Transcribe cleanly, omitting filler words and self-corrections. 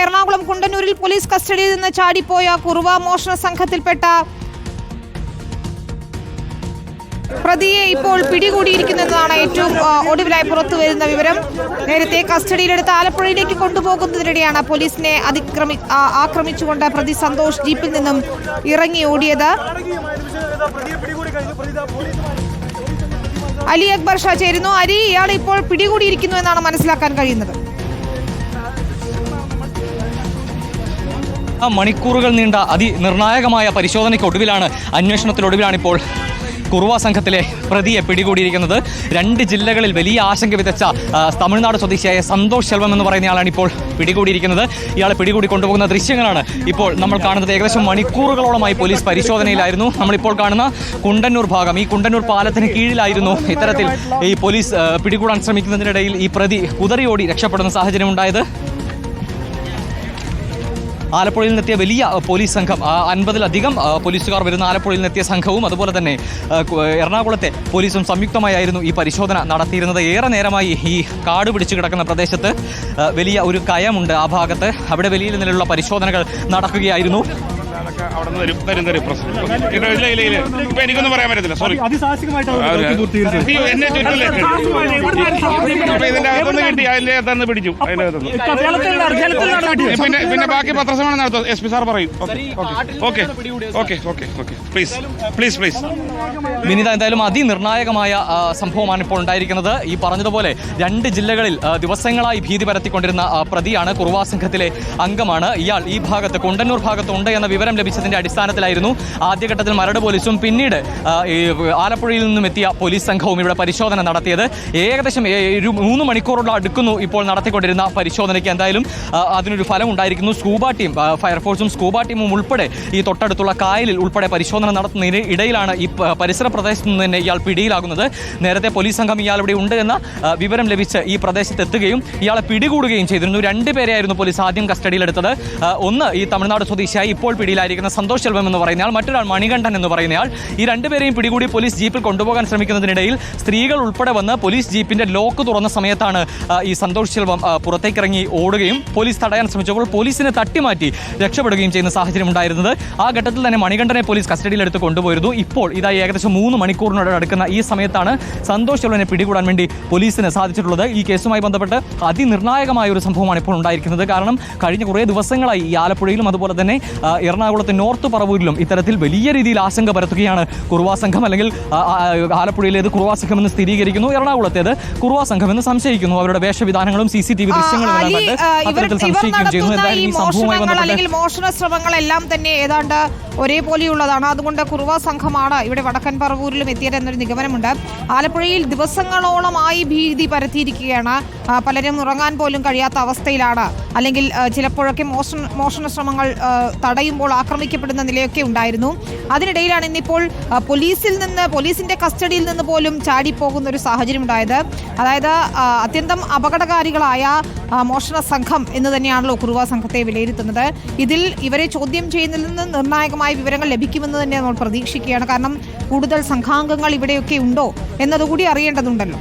Ernakulam കുണ്ടന്നൂരിൽ police കസ്റ്റഡിയിൽ നിന്ന് ചാടിപ്പോയ കുറുവ മോഷണ സംഘത്തിൽപ്പെട്ട പ്രതിയെ ഇപ്പോൾ പിടികൂടിയിരിക്കുന്നതാണ് ഏറ്റവും ഒടുവിലായി പുറത്തുവരുന്ന വിവരം. നേരത്തെ കസ്റ്റഡിയിലെടുത്ത് ആലപ്പുഴയിലേക്ക് കൊണ്ടുപോകുന്നതിനിടെയാണ് പോലീസിനെ ആക്രമിച്ചുകൊണ്ട് പ്രതി സന്തോഷ് ജീപ്പിൽ നിന്നും ഇറങ്ങി ഓടിയത്. അലി അക്ബർ ഷാ ചേരുന്നു. അലി, ഇയാൾ ഇപ്പോൾ പിടികൂടിയിരിക്കുന്നു എന്നാണ് മനസ്സിലാക്കാൻ കഴിയുന്നത്. മണിക്കൂറുകൾ നീണ്ട അതിനിർണായകമായ പരിശോധനയ്ക്കൊടുവിലാണ്, അന്വേഷണത്തിനൊടുവിലാണ് ഇപ്പോൾ കുറുവ സംഘത്തിലെ പ്രതിയെ പിടികൂടിയിരിക്കുന്നത്. 2 ജില്ലകളിൽ വലിയ ആശങ്ക വിതച്ച തമിഴ്നാട് സ്വദേശിയായ സന്തോഷ് ശെൽവം എന്ന് പറയുന്നയാളാണ് ഇപ്പോൾ പിടികൂടിയിരിക്കുന്നത്. ഇയാളെ പിടികൂടി കൊണ്ടുപോകുന്ന ദൃശ്യങ്ങളാണ് ഇപ്പോൾ നമ്മൾ കാണുന്നത്. ഏകദേശം മണിക്കൂറുകളോളമായി പോലീസ് പരിശോധനയിലായിരുന്നു. നമ്മളിപ്പോൾ കാണുന്ന കുണ്ടന്നൂർ ഭാഗം, ഈ കുണ്ടന്നൂർ പാലത്തിന് കീഴിലായിരുന്നു ഇത്തരത്തിൽ ഈ പോലീസ് പിടികൂടാൻ ശ്രമിക്കുന്നതിനിടയിൽ ഈ പ്രതി കുതറിയോടി രക്ഷപ്പെടുന്ന സാഹചര്യം ഉണ്ടായത്. ആലപ്പുഴയിൽ നിന്നെത്തിയ വലിയ പോലീസ് സംഘം, 50-ലധികം പോലീസുകാർ വരുന്ന ആലപ്പുഴയിൽ നിന്നെത്തിയ സംഘവും അതുപോലെ തന്നെ എറണാകുളത്തെ പോലീസും സംയുക്തമായിരുന്നു ഈ പരിശോധന നടത്തിയിരുന്നത്. ഏറെ നേരമായി ഈ കാട് പിടിച്ചു കിടക്കുന്ന പ്രദേശത്ത് വലിയ ഒരു കയമുണ്ട്. ആ ഭാഗത്ത് അവിടെ വലിയ നിലയിലുള്ള പരിശോധനകൾ നടക്കുകയായിരുന്നു. എനിക്കൊന്നും പറയാൻ പറ്റത്തില്ല, സോറി. പിടിച്ചു. പിന്നെ ബാക്കി പത്രസമ്മേളനം നടത്തും. SP സാർ പറയും. പ്ലീസ്. വിനീത, എന്തായാലും അതിനിർണായകമായ സംഭവമാണ് ഇപ്പോൾ ഉണ്ടായിരിക്കുന്നത്. ഈ പറഞ്ഞതുപോലെ 2 ജില്ലകളിൽ ദിവസങ്ങളായി ഭീതി പരത്തിക്കൊണ്ടിരുന്ന പ്രതിയാണ്, കുറുവ സംഘത്തിലെ അംഗമാണ് ഇയാൾ. ഈ ഭാഗത്ത് കുണ്ടന്നൂർ ഭാഗത്തുണ്ട് എന്ന വിവരം ലഭിച്ചതിന്റെ അടിസ്ഥാനത്തിലായിരുന്നു ആദ്യഘട്ടത്തിൽ മരട് പോലീസും പിന്നീട് ആലപ്പുഴയിൽ നിന്നും എത്തിയ പോലീസ് സംഘവും ഇവിടെ പരിശോധന നടത്തിയത്. ഏകദേശം 3 മണിക്കൂറോളം അടുക്കുന്നു ഇപ്പോൾ നടത്തിക്കൊണ്ടിരുന്ന പരിശോധനയ്ക്ക്. എന്തായാലും അതിനൊരു ഫലം ഉണ്ടായിരിക്കുന്നു. സ്കൂബ ടീം, ഫയർഫോഴ്സും സ്കൂബ ടീമും ഉൾപ്പെടെ ഈ തൊട്ടടുത്തുള്ള കായലിൽ ഉൾപ്പെടെ പരിശോധന നടത്തുന്നതിന് ഇടയിലാണ് ഈ പരിസര പ്രദേശത്ത് നിന്ന് തന്നെ ഇയാൾ പിടിയിലാകുന്നത്. നേരത്തെ പോലീസ് സംഘം ഇയാൾ ഇവിടെ ഉണ്ട് എന്ന വിവരം ലഭിച്ച് ഈ പ്രദേശത്ത് എത്തുകയും ഇയാളെ പിടികൂടുകയും ചെയ്തിരുന്നു. 2 പേരെയായിരുന്നു പോലീസ് ആദ്യം കസ്റ്റഡിയിലെടുത്തത്. ഒന്ന് ഈ തമിഴ്നാട് സ്വദേശിയായി ഇപ്പോൾ പിടിയിലായിരിക്കുന്ന സന്തോഷ് ശെൽവം എന്ന് പറയുന്നയാൾ, മറ്റൊരാൾ മണികണ്ഠൻ എന്ന് പറയുന്നയാൾ. ഈ 2 പേരെയും പിടികൂടി പോലീസ് ജീപ്പിൽ കൊണ്ടുപോകാൻ ശ്രമിക്കുന്നതിനിടയിൽ സ്ത്രീകൾ ഉൾപ്പെടെ വന്ന് പോലീസ് ജീപ്പിന്റെ ലോക്ക് തുറന്ന സമയത്താണ് ഈ സന്തോഷ് ശെൽവം പുറത്തേക്കിറങ്ങി ഓടുകയും പോലീസ് തടയാൻ ശ്രമിച്ചപ്പോൾ പോലീസിനെ തട്ടിമാറ്റി രക്ഷപ്പെടുകയും ചെയ്യുന്ന സാഹചര്യം ഉണ്ടായിരുന്നത്. ആ ഘട്ടത്തിൽ തന്നെ മണികണ്ഠനെ പോലീസ് കസ്റ്റഡിയിലെടുത്ത് കൊണ്ടുപോയിരുന്നു. ഇപ്പോൾ ഇതായി ഏകദേശം 3 മണിക്കൂറിനോട് അടുക്കുന്ന ഈ സമയത്താണ് സന്തോഷ് ശെൽവനെ പിടികൂടാൻ വേണ്ടി പോലീസിന് സാധിച്ചിട്ടുള്ളത്. ഈ കേസുമായി ബന്ധപ്പെട്ട് അതിനിർണായകമായ ഒരു സംഭവമാണ് ഇപ്പോൾ ഉണ്ടായിരിക്കുന്നത്. കാരണം കഴിഞ്ഞ കുറേ ദിവസങ്ങളായി ഈ ആലപ്പുഴയിലും അതുപോലെ തന്നെ എറണാകുളത്തെ നോർത്ത് പറവൂരിലും ഇത്തരത്തിൽ വലിയ രീതിയിൽ ആശങ്ക പരത്തുകയാണ് കുറുവ സംഘം. അല്ലെങ്കിൽ ആലപ്പുഴയിലേത് കുറുവ സംഘം എന്ന് സ്ഥിരീകരിക്കുന്നു, എറണാകുളത്തേത് കുറുവ സംഘം എന്ന് സംശയിക്കുന്നു. അവരുടെ വേഷവിധാനങ്ങളും CCTV ദൃശ്യങ്ങളും സംശയിക്കുകയും ചെയ്യുന്നു. മോഷണ ശ്രമങ്ങളെല്ലാം തന്നെ ഏതാണ്ട് ഒരേപോലെയുള്ളതാണ്. അതുകൊണ്ട് കുറുവ സംഘമാണ് ഇവിടെ വടക്കൻ പറവൂരിലും എത്തിയത് എന്നൊരു നിഗമനമുണ്ട്. ആലപ്പുഴയിൽ ദിവസങ്ങളോളമായി ഭീതി പരത്തിയിരിക്കുകയാണ്. പലരും ഉറങ്ങാൻ പോലും കഴിയാത്ത അവസ്ഥയിലാണ്. അല്ലെങ്കിൽ ചിലപ്പോഴൊക്കെ മോഷണ ശ്രമങ്ങൾ തടയുമ്പോൾ ആക്രമിക്കപ്പെടുന്ന നിലയൊക്കെ ഉണ്ടായിരുന്നു. അതിനിടയിലാണ് ഇന്നിപ്പോൾ പോലീസിന്റെ കസ്റ്റഡിയിൽ നിന്ന് പോലും ചാടിപ്പോകുന്ന ഒരു സാഹചര്യം ഉണ്ടായത്. അതായത് അത്യന്തം അപകടകാരികളായ മോഷണ സംഘം എന്ന് തന്നെയാണല്ലോ കുറുവ സംഘത്തെ വിലയിരുത്തുന്നത്. ഇതിൽ ഇവരെ ചോദ്യം ചെയ്യുന്നതിൽ നിന്ന് നിർണായകമായ വിവരങ്ങൾ ലഭിക്കുമെന്ന് തന്നെ നമ്മൾ പ്രതീക്ഷിക്കുകയാണ്. കാരണം കൂടുതൽ സംഘാംഗങ്ങൾ ഇവിടെയൊക്കെ ഉണ്ടോ എന്നതുകൂടി അറിയേണ്ടതുണ്ടല്ലോ.